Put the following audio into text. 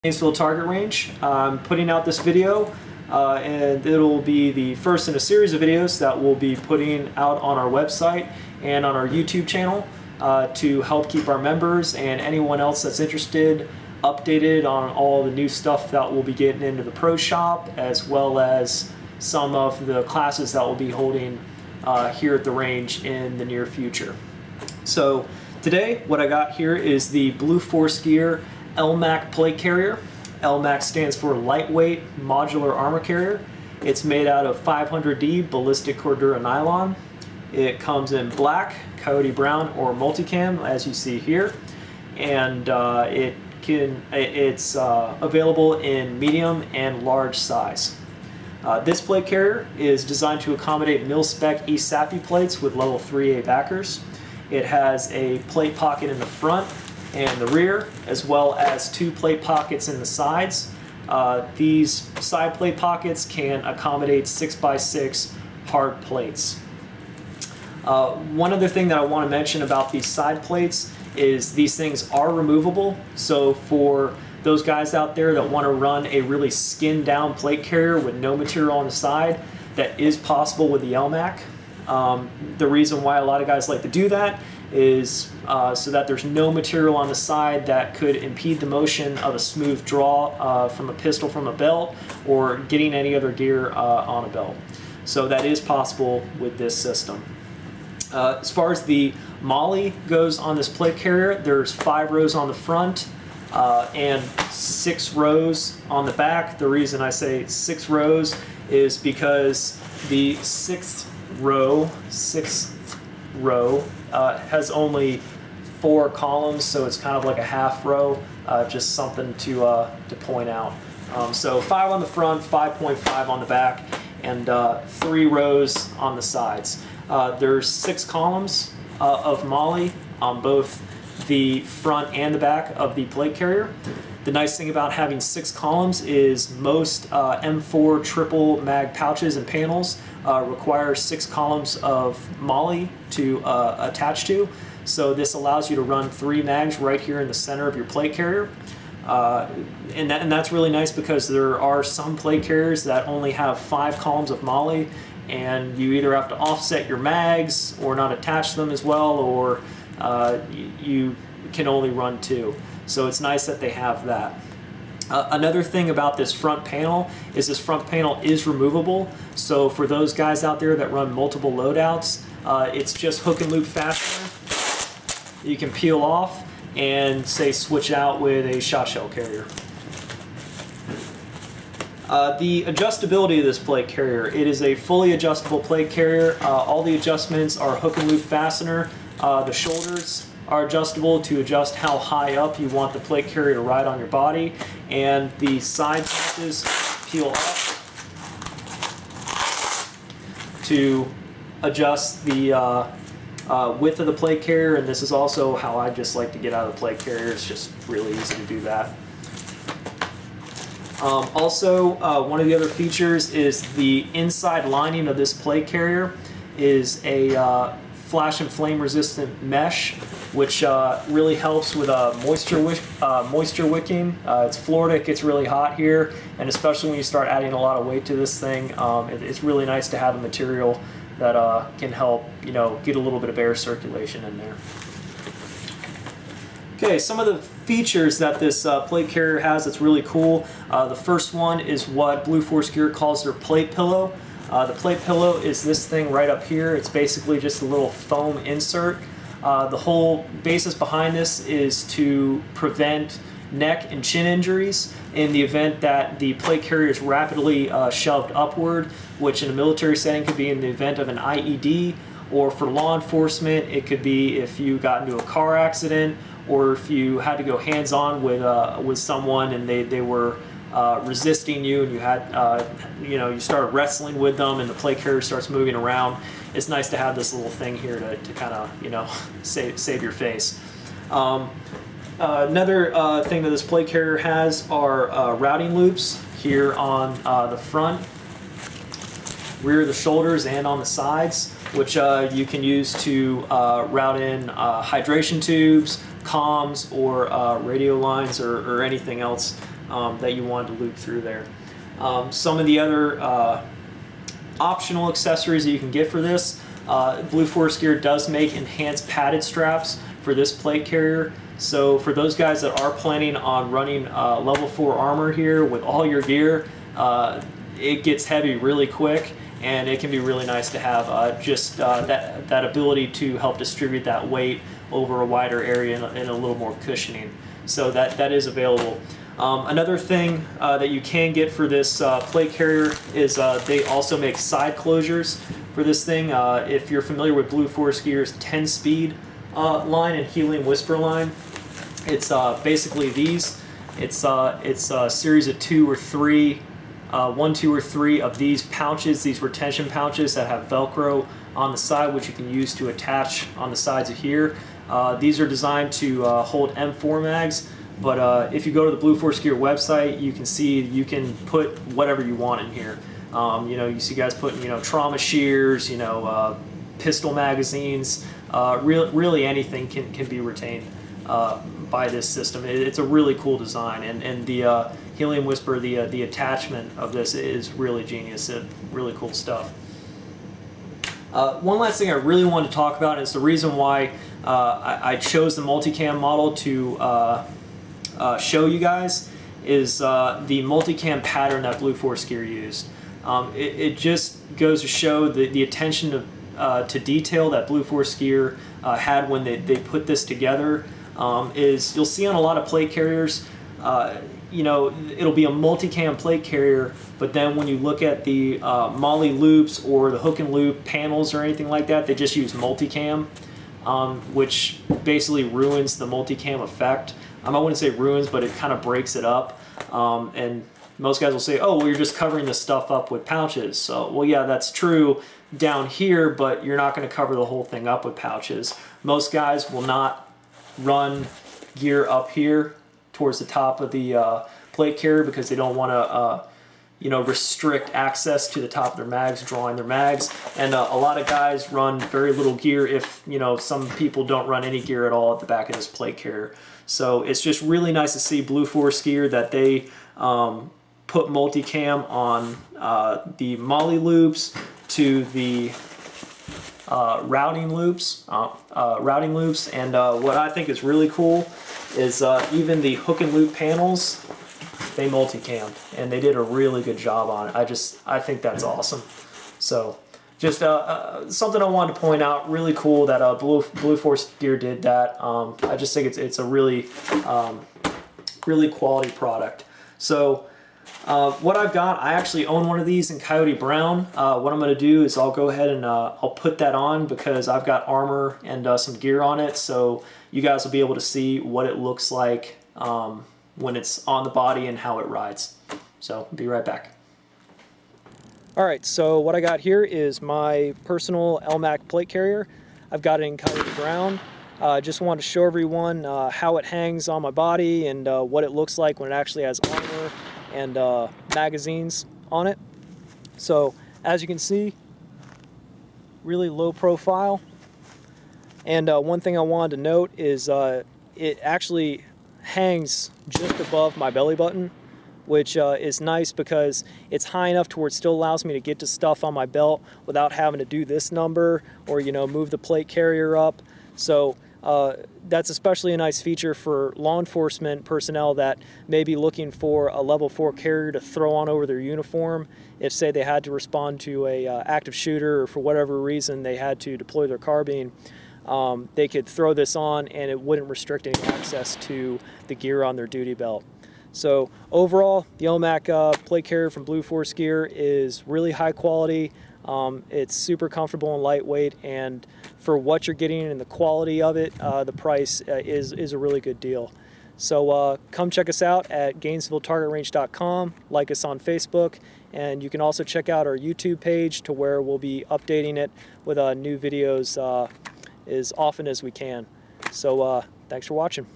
Gainesville target range. I'm putting out this video and it'll be the first in a series of videos that we'll be putting out on our website and on our YouTube channel to help keep our members and anyone else that's interested updated on all the new stuff that we'll be getting into the pro shop, as well as some of the classes that we'll be holding here at the range in the near future. So today what I got here is the Blueforce gear LMAC plate carrier. LMAC stands for lightweight modular armor carrier. It's made out of 500D ballistic cordura nylon. It comes in black, coyote brown, or multicam, as you see here, and it's available in medium and large size. This plate carrier is designed to accommodate mil-spec ESAPI plates with level 3A backers. It has a plate pocket in the front and the rear, as well as two plate pockets in the sides. These side plate pockets can accommodate 6x6 hard plates. One other thing that I want to mention about these side plates is these things are removable. So for those guys out there that want to run a really skinned down plate carrier with no material on the side, that is possible with the LMAC. The reason why a lot of guys like to do that is so that there's no material on the side that could impede the motion of a smooth draw from a pistol from a belt or getting any other gear on a belt. So that is possible with this system. As far as the MOLLE goes on this plate carrier, there's 5 rows on the front and 6 rows on the back. The reason I say 6 rows is because the sixth row has only 4 columns, so it's kind of like a half row, just something to point out. So 5 on the front, 5.5 on the back, and 3 rows on the sides. There's 6 columns of MOLLE on both the front and the back of the plate carrier. The nice thing about having 6 columns is most M4 triple mag pouches and panels require 6 columns of MOLLE to attach to. So this allows you to run 3 mags right here in the center of your plate carrier. And that's really nice because there are some plate carriers that only have 5 columns of MOLLE, and you either have to offset your mags or not attach them as well, or you can only run 2. So it's nice that they have that. Another thing about this front panel is this front panel is removable. So for those guys out there that run multiple loadouts, it's just hook and loop fastener. You can peel off and say switch out with a shot shell carrier. The adjustability of this plate carrier, it is a fully adjustable plate carrier. All the adjustments are hook and loop fastener. The shoulders are adjustable to adjust how high up you want the plate carrier to ride on your body, and the side pieces peel up to adjust the width of the plate carrier, and this is also how I just like to get out of the plate carrier. It's just really easy to do that. Also, one of the other features is the inside lining of this plate carrier is a flash and flame resistant mesh, which really helps with moisture wicking. It's Florida, it gets really hot here, and especially when you start adding a lot of weight to this thing, it's really nice to have a material that can help, get a little bit of air circulation in there. Okay, some of the features that this plate carrier has that's really cool. The first one is what Blueforce Gear calls their plate pillow. The plate pillow is this thing right up here. It's basically just a little foam insert. The whole basis behind this is to prevent neck and chin injuries in the event that the plate carrier is rapidly shoved upward, which in a military setting could be in the event of an IED, or for law enforcement it could be if you got into a car accident, or if you had to go hands-on with someone and they were resisting you, and you had you started wrestling with them and the plate carrier starts moving around. It's nice to have this little thing here to kind of save your face. Another thing that this plate carrier has are routing loops here on the front, rear of the shoulders, and on the sides, which you can use to route in hydration tubes, comms, or radio lines, or anything else that you wanted to loop through there. Some of the other optional accessories that you can get for this, Blueforce gear does make enhanced padded straps for this plate carrier. So for those guys that are planning on running level 4 armor here with all your gear, it gets heavy really quick, and it can be really nice to have that ability to help distribute that weight over a wider area and a little more cushioning. So that is available. Another thing that you can get for this plate carrier is they also make side closures for this thing. If you're familiar with Blueforce gear's 10-speed line and Helium Whisper line, it's basically these. It's a series of 2 or 3, 1, 2, or 3 of these pouches, these retention pouches that have Velcro on the side, which you can use to attach on the sides of here. These are designed to hold M4 mags. But if you go to the Blueforce Gear website, you can see you can put whatever you want in here. You know, you see guys putting, you know, trauma shears, you know, pistol magazines, really anything can be retained by this system. It's a really cool design, and the Helium Whisper, the attachment of this is really genius. Really cool stuff. One last thing I really wanted to talk about is the reason why I chose the multicam model to show you guys is the multicam pattern that Blueforce gear used. It just goes to show the attention to detail that Blueforce gear had when they put this together. Is you'll see on a lot of plate carriers, you know, it'll be a multicam plate carrier, but then when you look at the molly loops or the hook and loop panels or anything like that, they just use multicam, which basically ruins the multicam effect. I wouldn't say ruins, but it kind of breaks it up. And most guys will say, oh, well, you're just covering this stuff up with pouches. So, well, yeah, that's true down here, but you're not going to cover the whole thing up with pouches. Most guys will not run gear up here towards the top of the plate carrier because they don't want to, you know, restrict access to the top of their mags, drawing their mags. And a lot of guys run very little gear, if, you know, some people don't run any gear at all at the back of this plate carrier. So it's just really nice to see Blueforce gear that they put multicam on the molly loops to the routing loops, and what I think is really cool is even the hook and loop panels, they multicammed, and they did a really good job on it. I think that's awesome. So just something I wanted to point out, really cool that Blueforce gear did that. I just think it's a really quality product. So what I've got, I actually own one of these in Coyote Brown. What I'm going to do is I'll go ahead and I'll put that on because I've got armor and some gear on it, so you guys will be able to see what it looks like when it's on the body and how it rides. So be right back. Alright, so what I got here is my personal LMAC plate carrier. I've got it in Coyote Brown. Just wanted to show everyone how it hangs on my body and what it looks like when it actually has armor and magazines on it. So as you can see, really low profile. And one thing I wanted to note is it actually hangs just above my belly button, which is nice because it's high enough to where it still allows me to get to stuff on my belt without having to do this number or, you know, move the plate carrier up. So that's especially a nice feature for law enforcement personnel that may be looking for a level 4 carrier to throw on over their uniform if, say, they had to respond to a active shooter or for whatever reason they had to deploy their carbine. They could throw this on and it wouldn't restrict any access to the gear on their duty belt. So overall, the LMAC plate carrier from Blueforce gear is really high quality. It's super comfortable and lightweight, and for what you're getting and the quality of it, the price is a really good deal. So come check us out at GainesvilleTargetRange.com, like us on Facebook, and you can also check out our YouTube page to where we'll be updating it with new videos as often as we can. So thanks for watching.